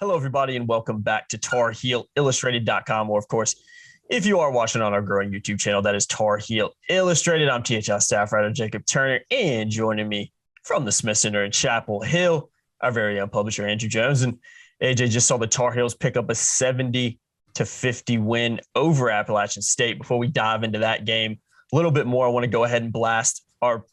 Hello, everybody, and welcome back to TarHeelIllustrated.com, or, of course, if you are watching on our growing YouTube channel, that is Tar Heel Illustrated. I'm THI staff writer Jacob Turner, and joining me from the Smith Center in Chapel Hill, our very own publisher, Andrew Jones. And AJ just saw the Tar Heels pick up a 70-50 win over Appalachian State. Before we dive into that game a little bit more, I want to go ahead and blast our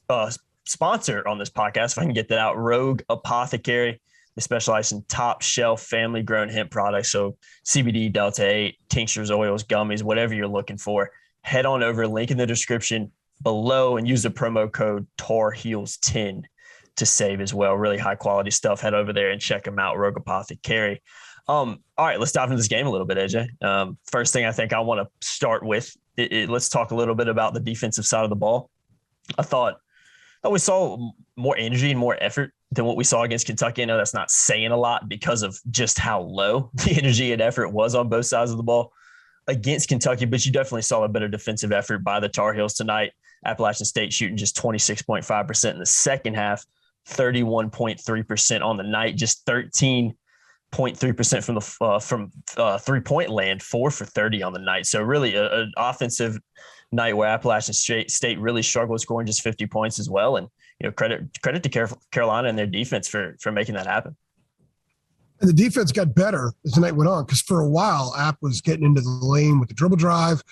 sponsor on this podcast, if I can get that out, Rogue Apothecary. They specialize in top shelf family grown hemp products. So CBD, Delta 8, tinctures, oils, gummies, whatever you're looking for. Head on over, link in the description below, and use the promo code TARHEELS10 to save as well. Really high quality stuff. Head over there and check them out, Rogue Apothecary. All right, let's dive into this game a little bit, AJ. First thing I think I want to start with, let's talk a little bit about the defensive side of the ball. I thought we saw more energy and more effort than what we saw against Kentucky. I know that's not saying a lot because of just how low the energy and effort was on both sides of the ball against Kentucky, but you definitely saw a better defensive effort by the Tar Heels tonight. Appalachian State shooting just 26.5% in the second half, 31.3% on the night, just 13.3% from the three-point land, 4 for 30 on the night. So really an offensive night where Appalachian State really struggled scoring just 50 points as well. And, you know, credit to Carolina and their defense for making that happen. And the defense got better as the night went on, because for a while App was getting into the lane with the dribble drive,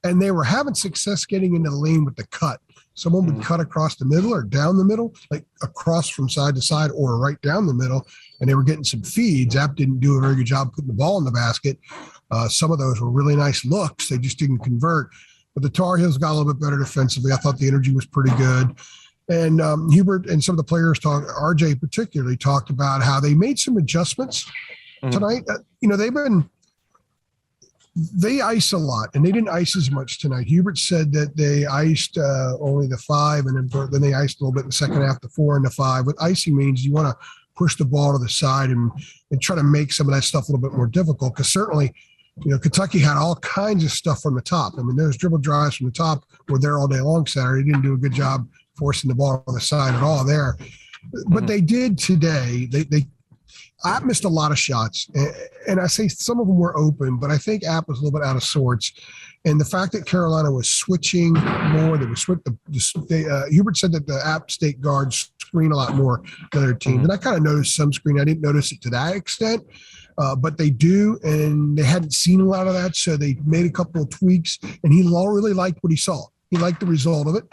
and they were having success getting into the lane with the cut. Someone would cut across the middle or down the middle, like across from side to side or right down the middle, and they were getting some feeds. App didn't do a very good job putting the ball in the basket. Some of those were really nice looks. They just didn't convert. But the Tar Heels got a little bit better defensively. I thought the energy was pretty good. And Hubert and some of the players RJ particularly, talked about how they made some adjustments tonight. They ice a lot, and they didn't ice as much tonight. Hubert said that they iced only the 5, and then they iced a little bit in the second half, the 4 and the 5. What icing means, you want to push the ball to the side and try to make some of that stuff a little bit more difficult, because certainly, Kentucky had all kinds of stuff from the top. I mean, those dribble drives from the top were there all day long Saturday. They didn't do a good job forcing the ball on the side at all there. But they did today. App missed a lot of shots. And I say some of them were open, but I think App was a little bit out of sorts. And the fact that Carolina was switching more, Hubert said that the App State guards screen a lot more than other teams. And I kind of noticed some screen. I didn't notice it to that extent. But they do, and they hadn't seen a lot of that, so they made a couple of tweaks, and he really liked what he saw. He liked the result of it,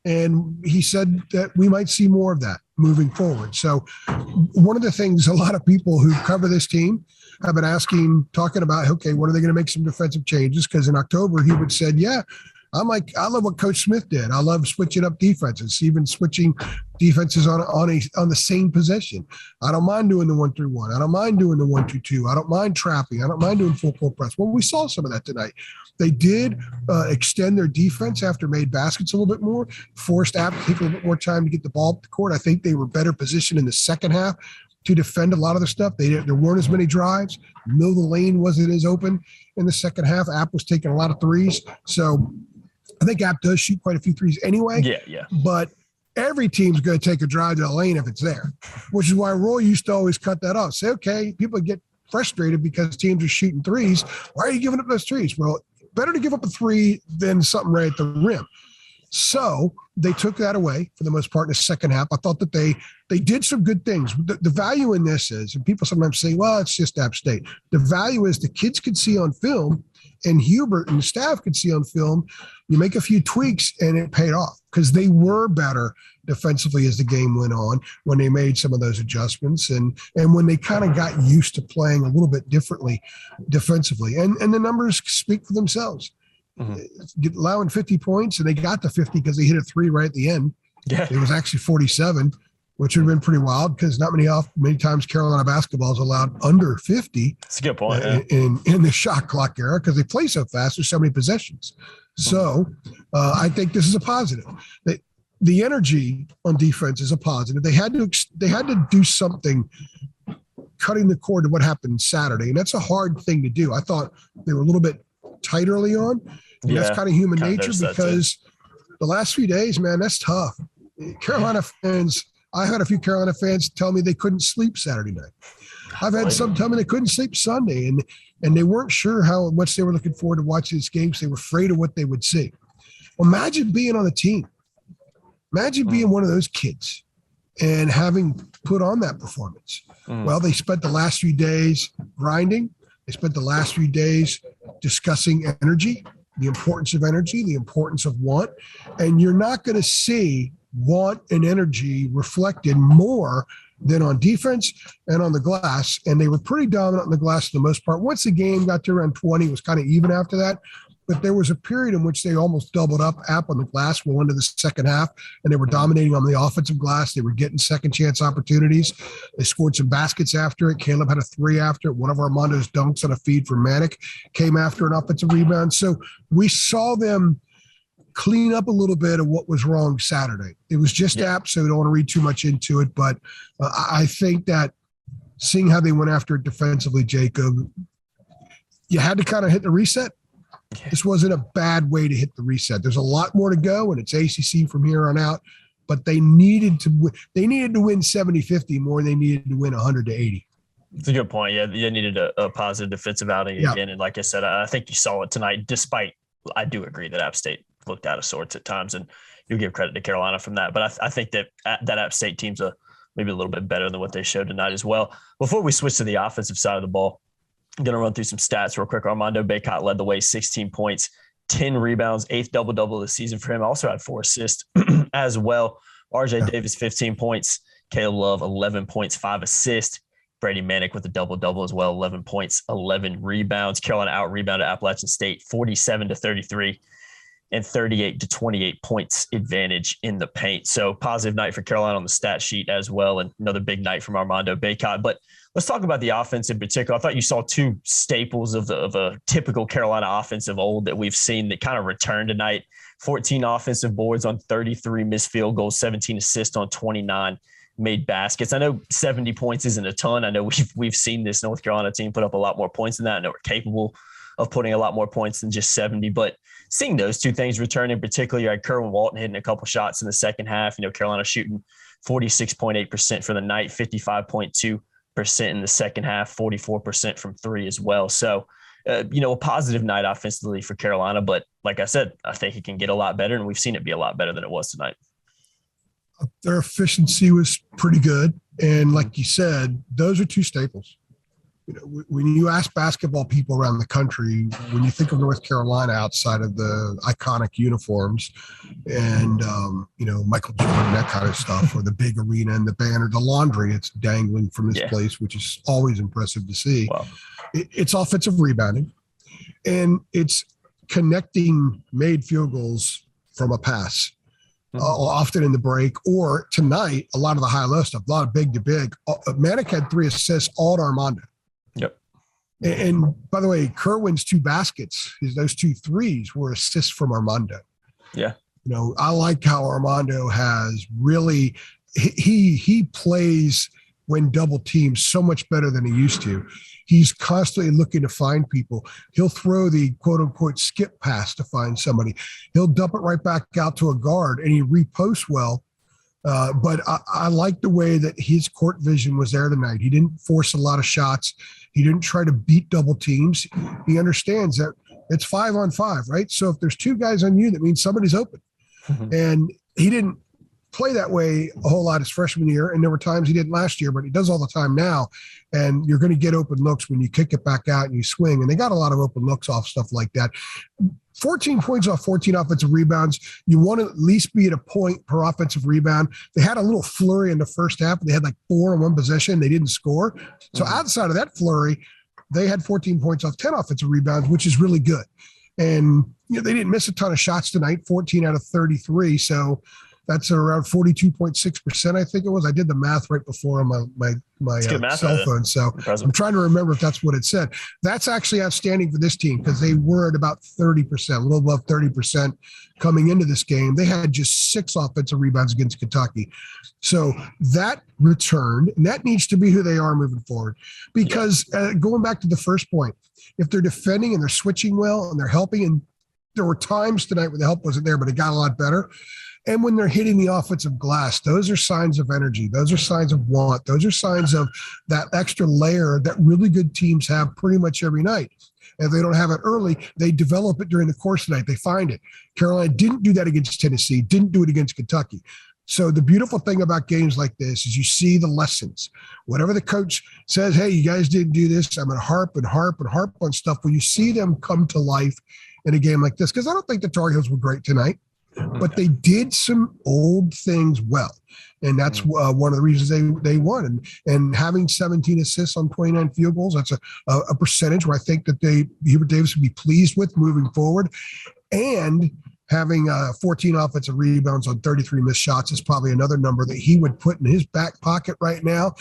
and he said that we might see more of that moving forward. So one of the things a lot of people who cover this team have been talking about, okay, when are they going to make some defensive changes? Because in October, he would said, yeah, I love what Coach Smith did. I love switching up defenses, even switching defenses on the same position. I don't mind doing the 1-3-1. I don't mind doing the 1-2-2. I don't mind trapping. I don't mind doing full court press. Well, we saw some of that tonight. They did extend their defense after made baskets a little bit more, forced App to take a little bit more time to get the ball up the court. I think they were better positioned in the second half to defend a lot of the stuff. There weren't as many drives. Middle of the lane wasn't as open in the second half. App was taking a lot of threes. So I think App does shoot quite a few threes anyway. Yeah. But every team's going to take a drive to the lane if it's there, which is why Roy used to always cut that off. Say, okay, people get frustrated because teams are shooting threes. Why are you giving up those threes? Well, better to give up a 3 than something right at the rim. So they took that away for the most part in the second half. I thought that they did some good things. The value in this is, and people sometimes say, well, it's just App State. The value is the kids could see on film, and Hubert and the staff could see on film. You make a few tweaks and it paid off, because they were better defensively as the game went on when they made some of those adjustments and when they kind of got used to playing a little bit differently defensively. And the numbers speak for themselves. Allowing 50 points, and they got to 50 because they hit a 3 right at the end. Yeah. It was actually 47, which would have been pretty wild, because not many times Carolina basketball is allowed under 50. That's a good point. In the shot clock era, because they play so fast. There's so many possessions. So I think this is a positive. The energy on defense is a positive. They had to do something cutting the cord to what happened Saturday, and that's a hard thing to do. I thought they were a little bit tight early on. And that's kind of human nature, because the last few days, man, that's tough. Carolina fans, I had a few Carolina fans tell me they couldn't sleep Saturday night. I've had some time and they couldn't sleep Sunday, and they weren't sure how much they were looking forward to watching this game. So they were afraid of what they would see. Well, imagine being on the team. Imagine being one of those kids and having put on that performance. Well, they spent the last few days grinding. They spent the last few days discussing energy, the importance of energy, the importance of want. And you're not going to see want and energy reflected more than on defense and on the glass. And they were pretty dominant on the glass for the most part. Once the game got to around 20, it was kind of even after that. But there was a period in which they almost doubled up App on the glass well into the second half, and they were dominating on the offensive glass. They were getting second chance opportunities. They scored some baskets after it. Caleb had a 3 after it. One of Armando's dunks on a feed from Manic came after an offensive rebound. So we saw them clean up a little bit of what was wrong Saturday. It was just App, so we don't want to read too much into it. But I think that seeing how they went after it defensively, Jacob, you had to kind of hit the reset. This wasn't a bad way to hit the reset. There's a lot more to go, and it's ACC from here on out. But they needed to win 70-50 more than they needed to win 100-80. It's a good point. Yeah, they needed a positive defensive outing again. And like I said, I think you saw it tonight, despite I do agree that App State looked out of sorts at times, and you'll give credit to Carolina from that. But I think that App State team's maybe a little bit better than what they showed tonight as well. Before we switch to the offensive side of the ball, I'm going to run through some stats real quick. Armando Bacot led the way, 16 points, 10 rebounds, 8th double-double of the season for him. Also had 4 assists as well. RJ Davis, 15 points. Caleb Love, 11 points, 5 assists. Brady Manick with a double-double as well, 11 points, 11 rebounds. Carolina out-rebounded Appalachian State, 47-33 and 38-28 points advantage in the paint. So positive night for Carolina on the stat sheet as well, and another big night from Armando Bacot. But let's talk about the offense in particular. I thought you saw 2 staples of a typical Carolina offense of old that we've seen that kind of returned tonight. 14 offensive boards on 33 missed field goals, 17 assists on 29 made baskets. I know 70 points isn't a ton. I know we've seen this North Carolina team put up a lot more points than that. I know we're capable of putting a lot more points than just 70, but seeing those 2 things return in particular, you had Kerwin Walton hitting a couple shots in the second half. Carolina shooting 46.8% for the night, 55.2% in the second half, 44% from 3 as well. So, a positive night offensively for Carolina, but like I said, I think it can get a lot better, and we've seen it be a lot better than it was tonight. Their efficiency was pretty good. And like you said, those are 2 staples. When you ask basketball people around the country, when you think of North Carolina outside of the iconic uniforms and, Michael Jordan, that kind of stuff, or the big arena and the banner, the laundry it's dangling from this place, which is always impressive to see. Wow. It's offensive rebounding, and it's connecting made field goals from a pass. Often in the break, or tonight, a lot of the high-low stuff, a lot of big to big. Manick had 3 assists, all to Armando. Yep. And by the way, Kerwin's 2 baskets, those 2 threes were assists from Armando. Yeah. I like how Armando has really, he plays when double teamed so much better than he used to. He's constantly looking to find people. He'll throw the quote unquote skip pass to find somebody. He'll dump it right back out to a guard, and he reposts well. But I like the way that his court vision was there tonight. He didn't force a lot of shots. He didn't try to beat double teams. He understands that it's 5-on-5, right? So if there's 2 guys on you, that means somebody's open. And he didn't play that way a whole lot his freshman year, and there were times he didn't last year, but he does all the time now. And you're going to get open looks when you kick it back out and you swing, and they got a lot of open looks off stuff like that. 14 points off 14 offensive rebounds. You want to at least be at a point per offensive rebound. They had a little flurry in the first half. They had like 4 in one possession. They didn't score. So outside of that flurry, they had 14 points off 10 offensive rebounds, which is really good. And they didn't miss a ton of shots tonight, 14 out of 33. So that's around 42.6%, I think it was. I did the math right before on my cell phone. So impressive. I'm trying to remember if that's what it said. That's actually outstanding for this team, because they were at about 30%, a little above 30% coming into this game. They had just 6 offensive rebounds against Kentucky. So that returned, and that needs to be who they are moving forward. Because going back to the first point, if they're defending and they're switching well and they're helping, and there were times tonight where the help wasn't there, but it got a lot better. And when they're hitting the offensive glass, those are signs of energy. Those are signs of want. Those are signs of that extra layer that really good teams have pretty much every night. If they don't have it early, they develop it during the course of the night. They find it. Carolina didn't do that against Tennessee, didn't do it against Kentucky. So the beautiful thing about games like this is you see the lessons. Whatever the coach says, hey, you guys didn't do this, I'm going to harp on stuff. Well, you see them come to life in a game like this, because I don't think the Tar Heels were great tonight, but they did some old things well. And that's one of the reasons they won. And having 17 assists on 29 field goals, that's a percentage where I think that Hubert Davis would be pleased with moving forward. And having 14 offensive rebounds on 33 missed shots is probably another number that he would put in his back pocket right now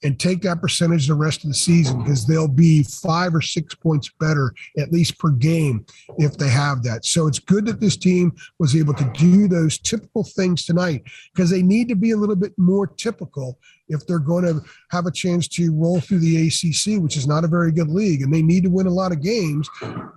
and take that percentage the rest of the season, because they'll be 5 or 6 points better, at least per game, if they have that. So it's good that this team was able to do those typical things tonight, because they need to be a little bit more typical if they're going to have a chance to roll through the ACC, which is not a very good league. And they need to win a lot of games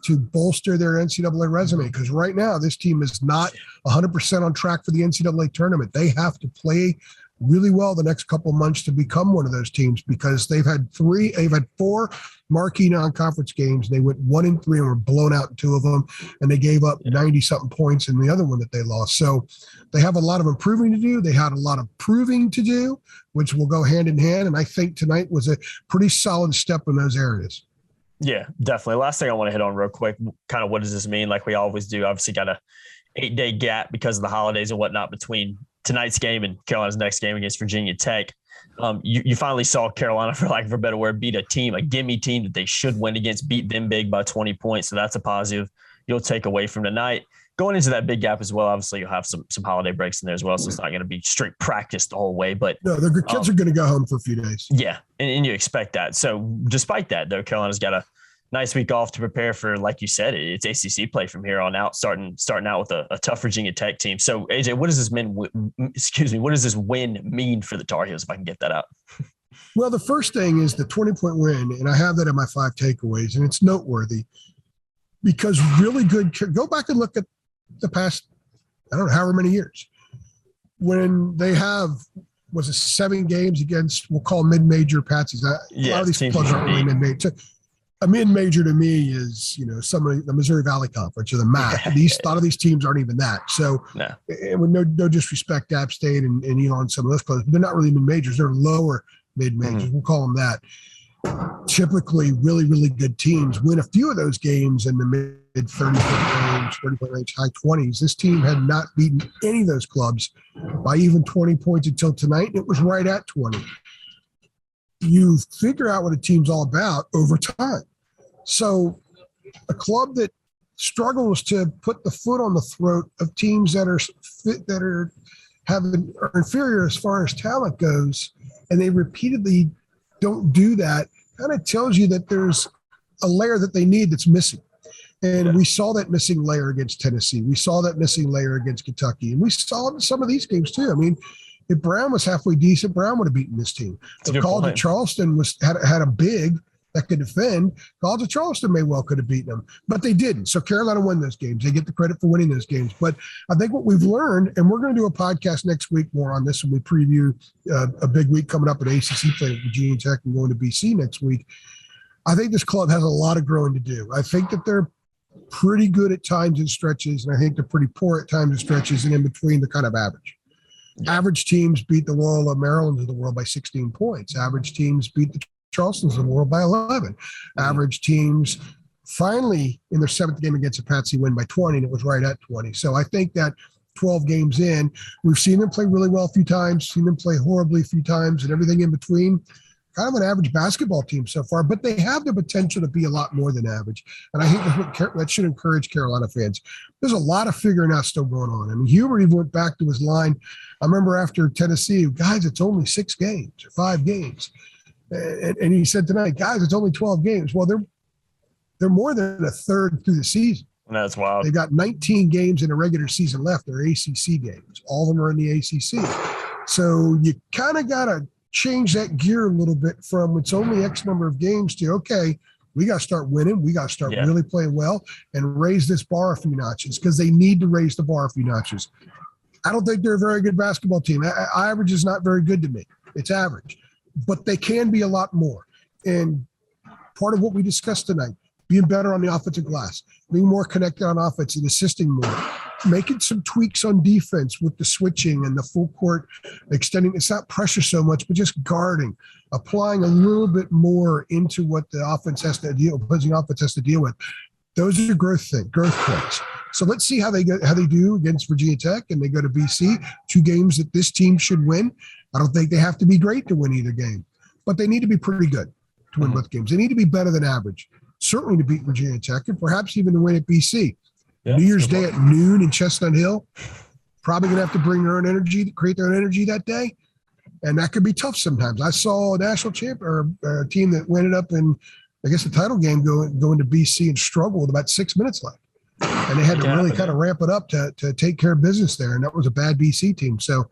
to bolster their NCAA resume, because right now this team is not 100% on track for the NCAA tournament. They have to play really well the next couple of months to become one of those teams, because they've had 4 marquee non-conference games. They went 1-3 and were blown out in 2 of them, and they gave up 90-something points in the other one that they lost. So they have a lot of improving to do. They had a lot of proving to do, which will go hand in hand. And I think tonight was a pretty solid step in those areas. Yeah, definitely. Last thing I want to hit on real quick, kind of what does this mean? Like we always do, obviously got a 8-day gap because of the holidays and whatnot between tonight's game and Carolina's next game against Virginia Tech. You finally saw Carolina, for lack of a better word, beat a gimme team that they should win against, beat them big by 20 points. So that's a positive you'll take away from tonight. Going into that big gap as well, obviously you'll have some holiday breaks in there as well, so it's not going to be straight practice the whole way. But no, the kids are going to go home for a few days. Yeah, and you expect that. So despite that, though, Carolina's got a nice week off to prepare for, like you said, it's ACC play from here on out, starting out with a tough Virginia Tech team. So, AJ, what does this win mean for the Tar Heels, if I can get that out? Well, the first thing is the 20-point win, and I have that in my 5 takeaways, and it's noteworthy because really good – go back and look at the past, I don't know, however many years, when they have – was it 7 games against, we'll call mid-major Patsies. A lot of these clubs aren't really mid-major. A mid-major to me is, some of the Missouri Valley Conference or the MAC. A lot of these teams aren't even that. So, and with no disrespect to App State and Elon, some of those clubs, they're not really mid-majors. They're lower mid-majors. We'll call them that. Typically, really, really good teams win a few of those games in the mid-30-point range, 30-point range, high 20s. This team had not beaten any of those clubs by even 20 points until tonight, and it was right at 20. You figure out what a team's all about over time. So a club that struggles to put the foot on the throat of teams that are inferior as far as talent goes, and they repeatedly don't do that, kind of tells you that there's a layer that they need that's missing. And we saw that missing layer against Tennessee. We saw that missing layer against Kentucky. And we saw it in some of these games too. I mean, if Brown was halfway decent, Brown would have beaten this team. If College of Charleston had a big that could defend, College of Charleston may well could have beaten them, but they didn't. So Carolina won those games. They get the credit for winning those games. But I think what we've learned, and we're going to do a podcast next week more on this when we preview a big week coming up at ACC play with Virginia Tech and going to BC next week. I think this club has a lot of growing to do. I think that they're pretty good at times and stretches, and I think they're pretty poor at times and stretches, and in between they're kind of average. Average teams beat the Royal of Maryland of the world by 16 points. Average teams beat the Charlestons of the world by 11. Average teams finally in their 7th game against a Patsy win by 20, and it was right at 20. So I think that 12 games in, we've seen them play really well a few times, seen them play horribly a few times, and everything in between. Kind of an average basketball team so far, but they have the potential to be a lot more than average. And I think that should encourage Carolina fans. There's a lot of figuring out still going on. I mean, Hubert even went back to his line. I remember after Tennessee, guys, it's only 6 games or 5 games. And he said tonight, guys, it's only 12 games. Well, they're more than a third through the season. That's wild. They got 19 games in a regular season left. They're ACC games. All of them are in the ACC. So you kind of got to change that gear a little bit from it's only X number of games to, okay, we got to start winning. We got to start really playing well and raise this bar a few notches, because they need to raise the bar a few notches. I don't think they're a very good basketball team. Average is not very good to me. It's average, but they can be a lot more. And part of what we discussed tonight, being better on the offensive glass, being more connected on offense and assisting more, making some tweaks on defense with the switching and the full court extending. It's not pressure so much, but just guarding, applying a little bit more into what the opposing offense has to deal with. Those are growth points. So let's see how they do against Virginia Tech, and they go to BC, 2 games that this team should win. I don't think they have to be great to win either game, but they need to be pretty good to win both games. They need to be better than average, certainly to beat Virginia Tech, and perhaps even to win at BC. Yeah, New Year's Day at noon in Chestnut Hill, probably going to have to bring their own energy, create their own energy that day, and that could be tough sometimes. I saw a national champ or a team that ended up in, I guess, the title game going to BC and struggled with about 6 minutes left. And they had to really kind of ramp it up to take care of business there. And that was a bad BC team. So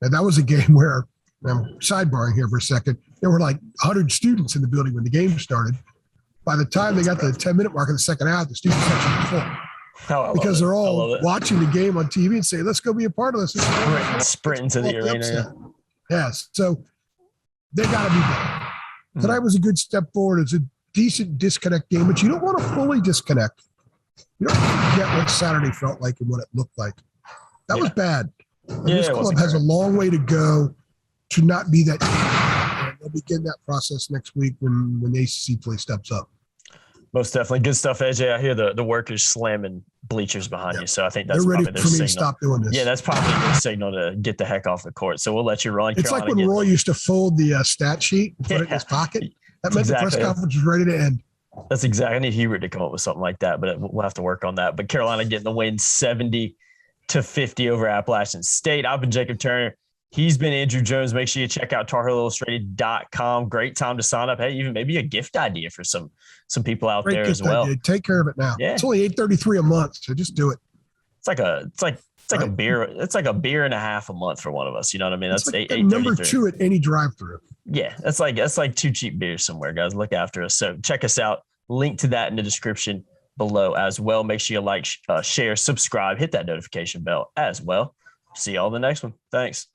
that was a game where, I'm sidebarring here for a second, there were like 100 students in the building when the game started. By the time they got to the 10-minute mark of the second half, the students section was full. Because they're all watching the game on TV and say, let's go be a part of this. Sprint into the arena. Yes. So they got to be better. Tonight was a good step forward. It's a decent disconnect game, but you don't want to fully disconnect. You don't get what Saturday felt like and what it looked like. That was bad. This club has a long way to go to not be that team. And they'll begin that process next week when the ACC play steps up. Most definitely. Good stuff, AJ. I hear the workers slamming bleachers behind you, so I think that's they're ready probably for me signal. To stop doing this. Yeah, that's probably the signal to get the heck off the court. So we'll let you run. It's Carolina, like when Roy used to fold the stat sheet and put it in his pocket. That meant the press conference was ready to end. That's exactly. I need Hubert to come up with something like that, but we'll have to work on that. But Carolina getting the win 70-50 over Appalachian State. I've been Jacob Turner. He's been Andrew Jones. Make sure you check out TarHeelIllustrated.com. Great time to sign up. Hey, even maybe a gift idea for some people out there as well. Idea. Take care of it now. Yeah. It's only $8.33 a month, so just do it. It's like a beer. It's like a beer and a half a month for one of us. You know what I mean? That's like number 2 at any drive-through. Yeah, that's like 2 cheap beers somewhere, guys. Look after us. So check us out. Link to that in the description below as well. Make sure you like, share, subscribe, hit that notification bell as well. See you all in the next one. Thanks.